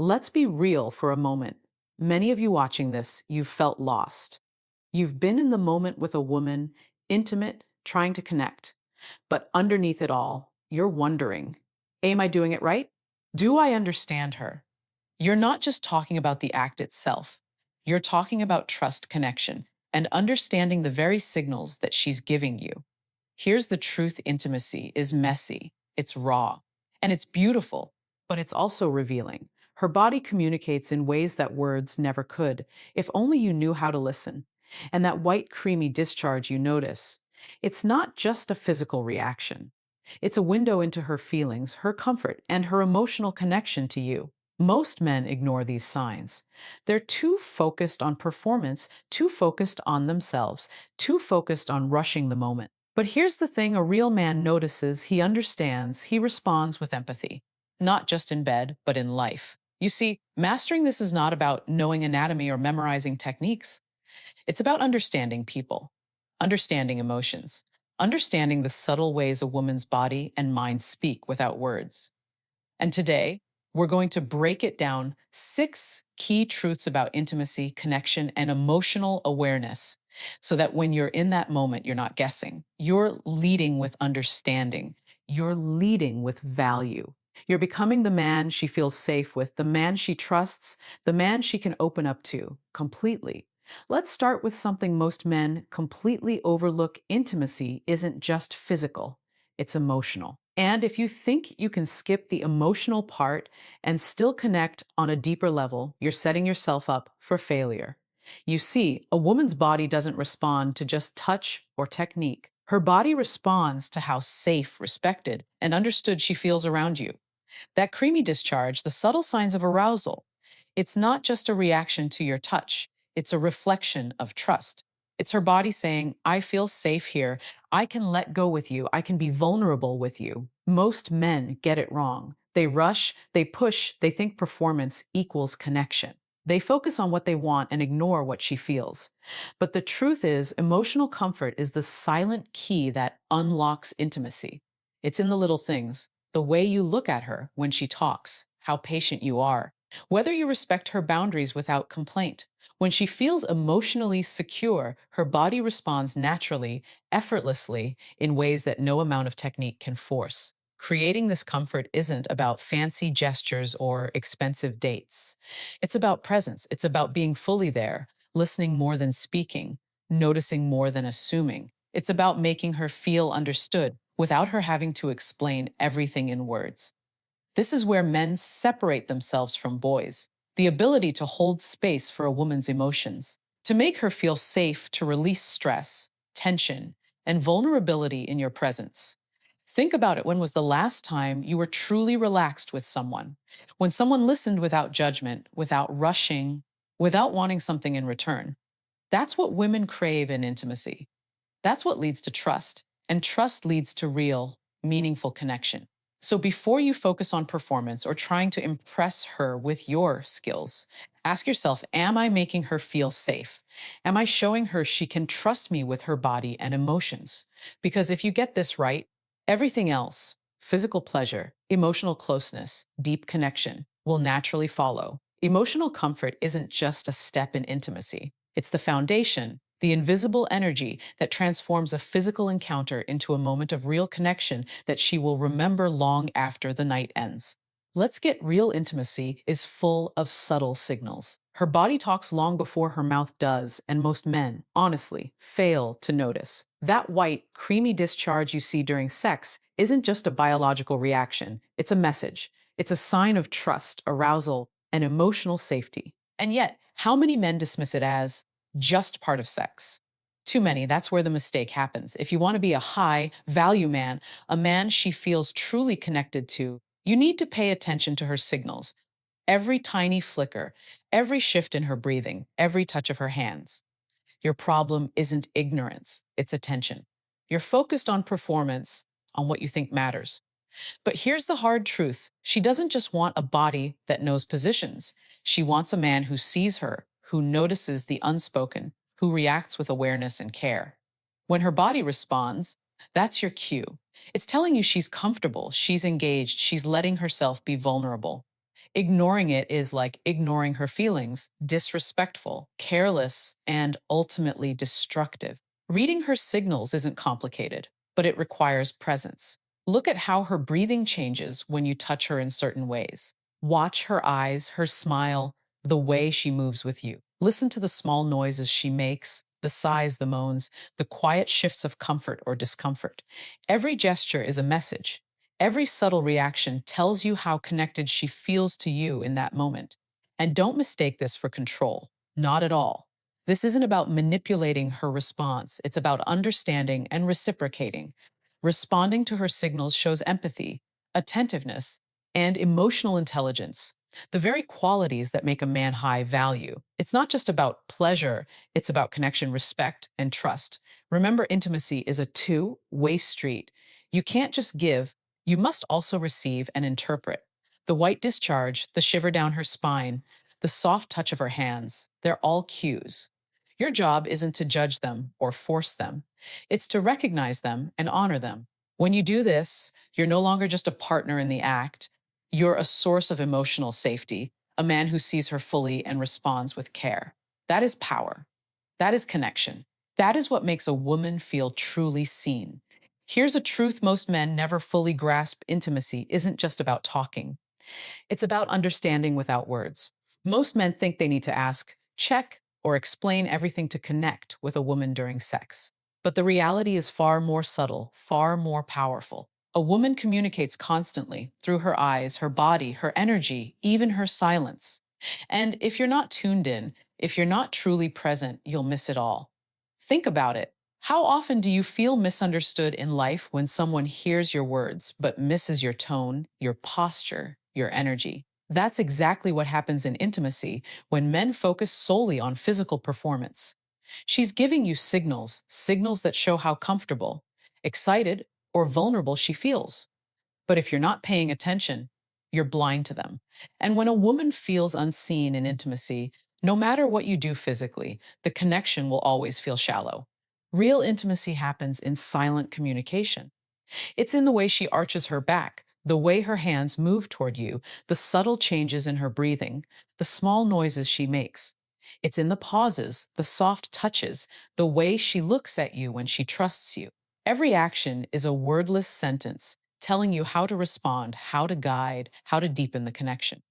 Let's be real for a moment. Many of you watching this, you've felt lost. You've been in the moment with a woman, intimate, trying to connect. But underneath it all, you're wondering, am I doing it right? Do I understand her? You're not just talking about the act itself. You're talking about trust connection and understanding the very signals that she's giving you. Here's the truth: intimacy is messy, it's raw, and it's beautiful, but it's also revealing. Her body communicates in ways that words never could, if only you knew how to listen. And that white, creamy discharge you notice, it's not just a physical reaction. It's a window into her feelings, her comfort, and her emotional connection to you. Most men ignore these signs. They're too focused on performance, too focused on themselves, too focused on rushing the moment. But here's the thing: a real man notices, he understands, he responds with empathy, not just in bed, but in life. You see, mastering this is not about knowing anatomy or memorizing techniques. It's about understanding people, understanding emotions, understanding the subtle ways a woman's body and mind speak without words. And today, we're going to break it down: six key truths about intimacy, connection, and emotional awareness, so that when you're in that moment, you're not guessing. You're leading with understanding. You're leading with value. You're becoming the man she feels safe with, the man she trusts, the man she can open up to completely. Let's start with something most men completely overlook. Intimacy isn't just physical, it's emotional. And if you think you can skip the emotional part and still connect on a deeper level, you're setting yourself up for failure. You see, a woman's body doesn't respond to just touch or technique. Her body responds to how safe, respected, and understood she feels around you. That creamy discharge, the subtle signs of arousal, it's not just a reaction to your touch, it's a reflection of trust. It's her body saying, I feel safe here. I can let go with you. I can be vulnerable with you. Most men get it wrong. They rush, they push, they think performance equals connection. They focus on what they want and ignore what she feels. But the truth is, emotional comfort is the silent key that unlocks intimacy. It's in the little things: the way you look at her when she talks, how patient you are, whether you respect her boundaries without complaint. When she feels emotionally secure, her body responds naturally, effortlessly, in ways that no amount of technique can force. Creating this comfort isn't about fancy gestures or expensive dates. It's about presence. It's about being fully there, listening more than speaking, noticing more than assuming. It's about making her feel understood without her having to explain everything in words. This is where men separate themselves from boys: the ability to hold space for a woman's emotions, to make her feel safe, to release stress, tension, and vulnerability in your presence. Think about it. When was the last time you were truly relaxed with someone? When someone listened without judgment, without rushing, without wanting something in return. That's what women crave in intimacy. That's what leads to trust, and trust leads to real, meaningful connection. So before you focus on performance or trying to impress her with your skills, ask yourself, am I making her feel safe? Am I showing her she can trust me with her body and emotions? Because if you get this right, everything else, physical pleasure, emotional closeness, deep connection, will naturally follow. Emotional comfort isn't just a step in intimacy, it's the foundation, the invisible energy that transforms a physical encounter into a moment of real connection that she will remember long after the night ends. Let's get real. Intimacy is full of subtle signals. Her body talks long before her mouth does, and most men, honestly, fail to notice. That white, creamy discharge you see during sex isn't just a biological reaction, it's a message. It's a sign of trust, arousal, and emotional safety. And yet, how many men dismiss it as just part of sex? Too many. That's where the mistake happens. If you want to be a high value man, a man she feels truly connected to, you need to pay attention to her signals. Every tiny flicker, every shift in her breathing, every touch of her hands. Your problem isn't ignorance, it's attention. You're focused on performance, on what you think matters. But here's the hard truth: she doesn't just want a body that knows positions. She wants a man who sees her, who notices the unspoken, who reacts with awareness and care. When her body responds, that's your cue. It's telling you she's comfortable, she's engaged, she's letting herself be vulnerable. Ignoring it is like ignoring her feelings, disrespectful, careless, and ultimately destructive. Reading her signals isn't complicated, but it requires presence. Look at how her breathing changes when you touch her in certain ways. Watch her eyes, her smile, the way she moves with you. Listen to the small noises she makes, the sighs, the moans, the quiet shifts of comfort or discomfort. Every gesture is a message. Every subtle reaction tells you how connected she feels to you in that moment. And don't mistake this for control. Not at all. This isn't about manipulating her response, it's about understanding and reciprocating. Responding to her signals shows empathy, attentiveness, and emotional intelligence, the very qualities that make a man high value. It's not just about pleasure, it's about connection, respect, and trust. Remember, intimacy is a two-way street. You can't just give, you must also receive and interpret. The white discharge, the shiver down her spine, the soft touch of her hands, they're all cues. Your job isn't to judge them or force them. It's to recognize them and honor them. When you do this, you're no longer just a partner in the act, you're a source of emotional safety, a man who sees her fully and responds with care. That is power. That is connection. That is what makes a woman feel truly seen. Here's a truth most men never fully grasp: intimacy isn't just about talking. It's about understanding without words. Most men think they need to ask, check, or explain everything to connect with a woman during sex. But the reality is far more subtle, far more powerful. A woman communicates constantly through her eyes, her body, her energy, even her silence. And if you're not tuned in, if you're not truly present, you'll miss it all. Think about it. How often do you feel misunderstood in life when someone hears your words but misses your tone, your posture, your energy? That's exactly what happens in intimacy when men focus solely on physical performance. She's giving you signals, signals that show how comfortable, excited, or vulnerable she feels. But if you're not paying attention, you're blind to them. And when a woman feels unseen in intimacy, no matter what you do physically, the connection will always feel shallow. Real intimacy happens in silent communication. It's in the way she arches her back, the way her hands move toward you, the subtle changes in her breathing, the small noises she makes. It's in the pauses, the soft touches, the way she looks at you when she trusts you. Every action is a wordless sentence telling you how to respond, how to guide, how to deepen the connection.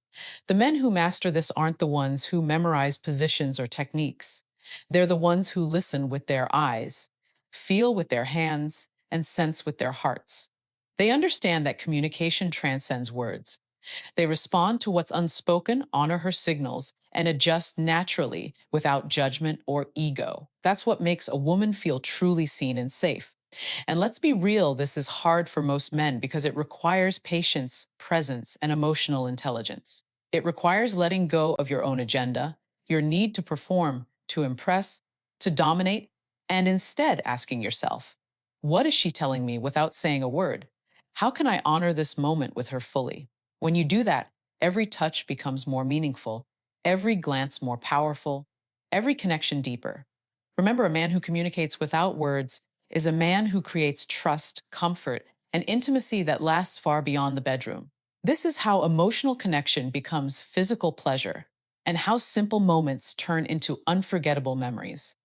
The men who master this aren't the ones who memorize positions or techniques. They're the ones who listen with their eyes, feel with their hands, and sense with their hearts. They understand that communication transcends words. They respond to what's unspoken, honor her signals, and adjust naturally without judgment or ego. That's what makes a woman feel truly seen and safe. And let's be real, this is hard for most men because it requires patience, presence, and emotional intelligence. It requires letting go of your own agenda, your need to perform, to impress, to dominate, and instead asking yourself, what is she telling me without saying a word? How can I honor this moment with her fully? When you do that, every touch becomes more meaningful, every glance more powerful, every connection deeper. Remember, a man who communicates without words is a man who creates trust, comfort, and intimacy that lasts far beyond the bedroom. This is how emotional connection becomes physical pleasure, and how simple moments turn into unforgettable memories.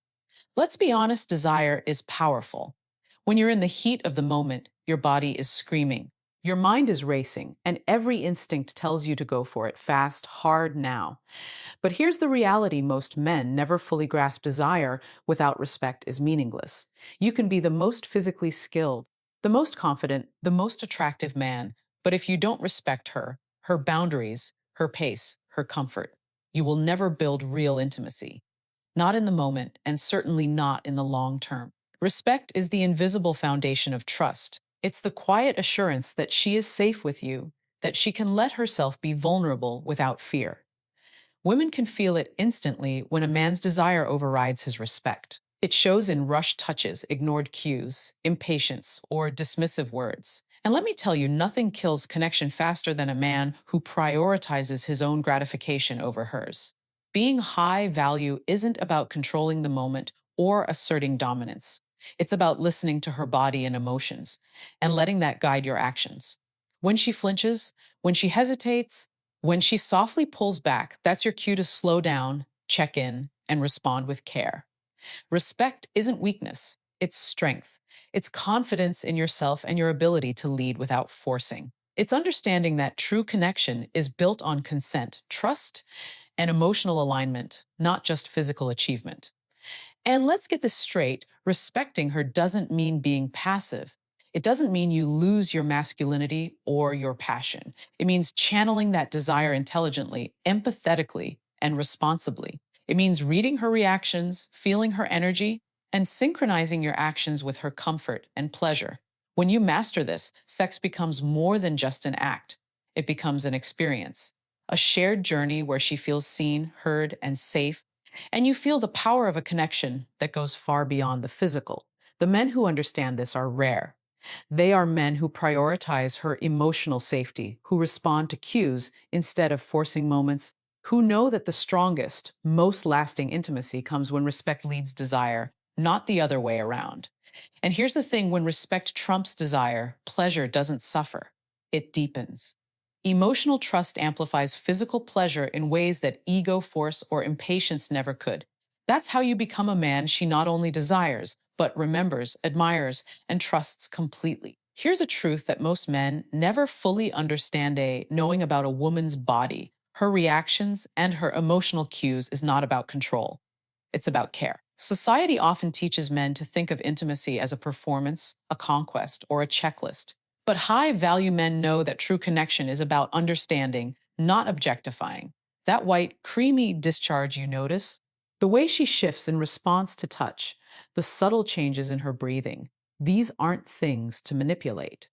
Let's be honest, desire is powerful. When you're in the heat of the moment, your body is screaming. Your mind is racing, and every instinct tells you to go for it fast, hard, now. But here's the reality: most men never fully grasp: desire without respect is meaningless. You can be the most physically skilled, the most confident, the most attractive man, but if you don't respect her, her boundaries, her pace, her comfort, you will never build real intimacy. Not in the moment, and certainly not in the long term. Respect is the invisible foundation of trust. It's the quiet assurance that she is safe with you, that she can let herself be vulnerable without fear. Women can feel it instantly when a man's desire overrides his respect. It shows in rushed touches, ignored cues, impatience, or dismissive words. And let me tell you, nothing kills connection faster than a man who prioritizes his own gratification over hers. Being high value isn't about controlling the moment or asserting dominance. It's about listening to her body and emotions and letting that guide your actions. When she flinches, when she hesitates, When she softly pulls back, that's your cue to slow down, check in, and respond with care. Respect isn't weakness, it's strength. It's confidence in yourself and your ability to lead without forcing. It's understanding that true connection is built on consent, trust, and emotional alignment, not just physical achievement. And let's get this straight, respecting her doesn't mean being passive. It doesn't mean you lose your masculinity or your passion. It means channeling that desire intelligently, empathetically, and responsibly. It means reading her reactions, feeling her energy, and synchronizing your actions with her comfort and pleasure. When you master this, sex becomes more than just an act. It becomes an experience, a shared journey where she feels seen, heard, and safe, and you feel the power of a connection that goes far beyond the physical. The men who understand this are rare. They are men who prioritize her emotional safety, who respond to cues instead of forcing moments, who know that the strongest, most lasting intimacy comes when respect leads desire, not the other way around. And here's the thing: when respect trumps desire, pleasure doesn't suffer, it deepens. Emotional trust amplifies physical pleasure in ways that ego, force, or impatience never could. That's how you become a man she not only desires, but remembers, admires, and trusts completely. Here's a truth that most men never fully understand: knowing about a woman's body, her reactions, and her emotional cues is not about control. It's about care. Society often teaches men to think of intimacy as a performance, a conquest, or a checklist. But high value men know that true connection is about understanding, not objectifying. That white, creamy discharge you notice, the way she shifts in response to touch, the subtle changes in her breathing, these aren't things to manipulate.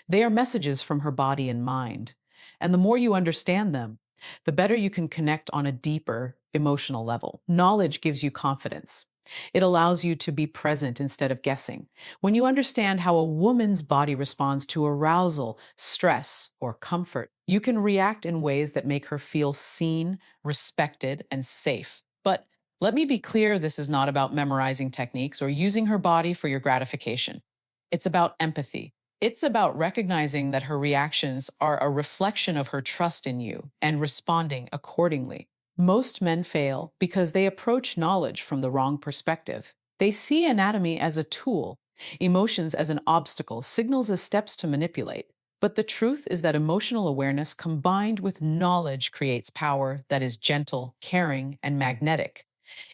They are messages from her body and mind. And the more you understand them, the better you can connect on a deeper emotional level. Knowledge gives you confidence. It allows you to be present instead of guessing. When you understand how a woman's body responds to arousal, stress, or comfort, you can react in ways that make her feel seen, respected, and safe. But let me be clear, this is not about memorizing techniques or using her body for your gratification. It's about empathy. It's about recognizing that her reactions are a reflection of her trust in you and responding accordingly. Most men fail because they approach knowledge from the wrong perspective. They see anatomy as a tool, emotions as an obstacle, signals as steps to manipulate. But the truth is that emotional awareness combined with knowledge creates power that is gentle, caring, and magnetic.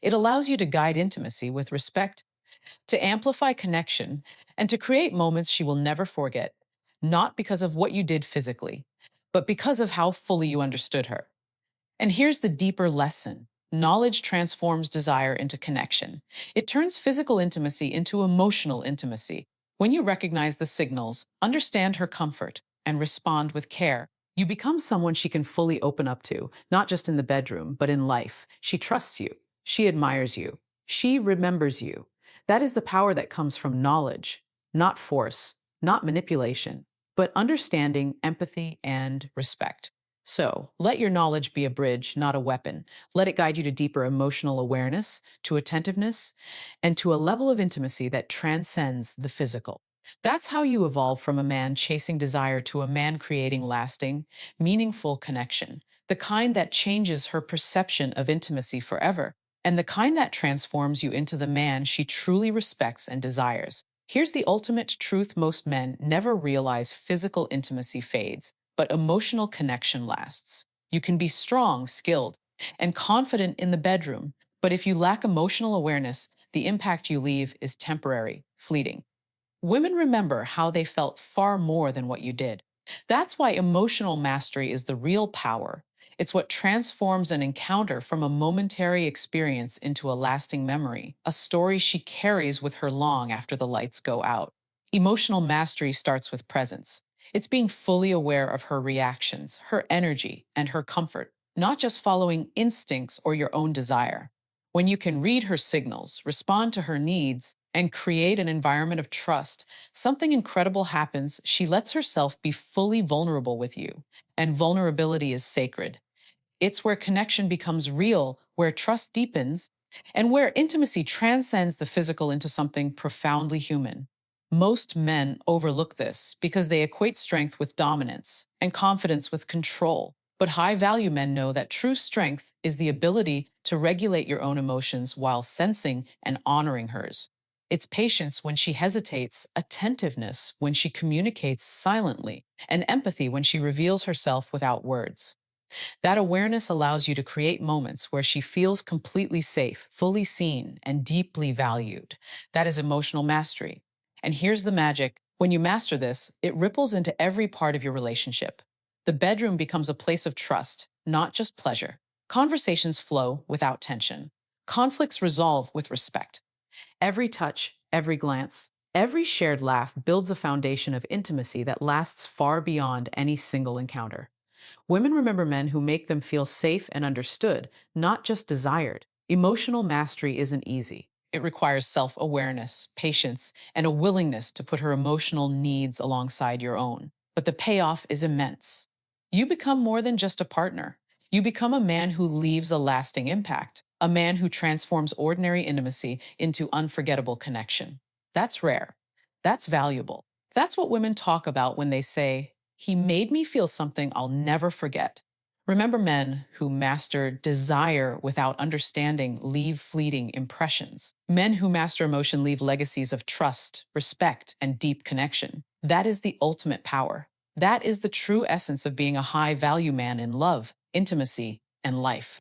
It allows you to guide intimacy with respect, to amplify connection, and to create moments she will never forget, not because of what you did physically, but because of how fully you understood her. And here's the deeper lesson: knowledge transforms desire into connection. It turns physical intimacy into emotional intimacy. When you recognize the signals, understand her comfort, and respond with care, you become someone she can fully open up to, not just in the bedroom, but in life. She trusts you. She admires you. She remembers you. That is the power that comes from knowledge, not force, not manipulation, but understanding, empathy, and respect. So, let your knowledge be a bridge, not a weapon. Let it guide you to deeper emotional awareness, to attentiveness, and to a level of intimacy that transcends the physical. That's how you evolve from a man chasing desire to a man creating lasting, meaningful connection, the kind that changes her perception of intimacy forever, and the kind that transforms you into the man she truly respects and desires. Here's the ultimate truth: most men never realize physical intimacy fades, but emotional connection lasts. You can be strong, skilled, and confident in the bedroom, but if you lack emotional awareness, the impact you leave is temporary, fleeting. Women remember how they felt far more than what you did. That's why emotional mastery is the real power. It's what transforms an encounter from a momentary experience into a lasting memory, a story she carries with her long after the lights go out. Emotional mastery starts with presence. It's being fully aware of her reactions, her energy, and her comfort, not just following instincts or your own desire. When you can read her signals, respond to her needs, and create an environment of trust, something incredible happens. She lets herself be fully vulnerable with you, and vulnerability is sacred. It's where connection becomes real, where trust deepens, and where intimacy transcends the physical into something profoundly human. Most men overlook this because they equate strength with dominance and confidence with control. But high value men know that true strength is the ability to regulate your own emotions while sensing and honoring hers. It's patience when she hesitates, attentiveness when she communicates silently, and empathy when she reveals herself without words. That awareness allows you to create moments where she feels completely safe, fully seen, and deeply valued. That is emotional mastery. And here's the magic: when you master this, it ripples into every part of your relationship. The bedroom becomes a place of trust, not just pleasure. Conversations flow without tension. Conflicts resolve with respect. Every touch, every glance, every shared laugh builds a foundation of intimacy that lasts far beyond any single encounter. Women remember men who make them feel safe and understood, not just desired. Emotional mastery isn't easy. It requires self awareness, patience, and a willingness to put her emotional needs alongside your own. But the payoff is immense. You become more than just a partner. You become a man who leaves a lasting impact, a man who transforms ordinary intimacy into unforgettable connection. That's rare. That's valuable. That's what women talk about when they say, "He made me feel something I'll never forget." Remember, men who master desire without understanding leave fleeting impressions. Men who master emotion leave legacies of trust, respect, and deep connection. That is the ultimate power. That is the true essence of being a high value man in love, intimacy, and life.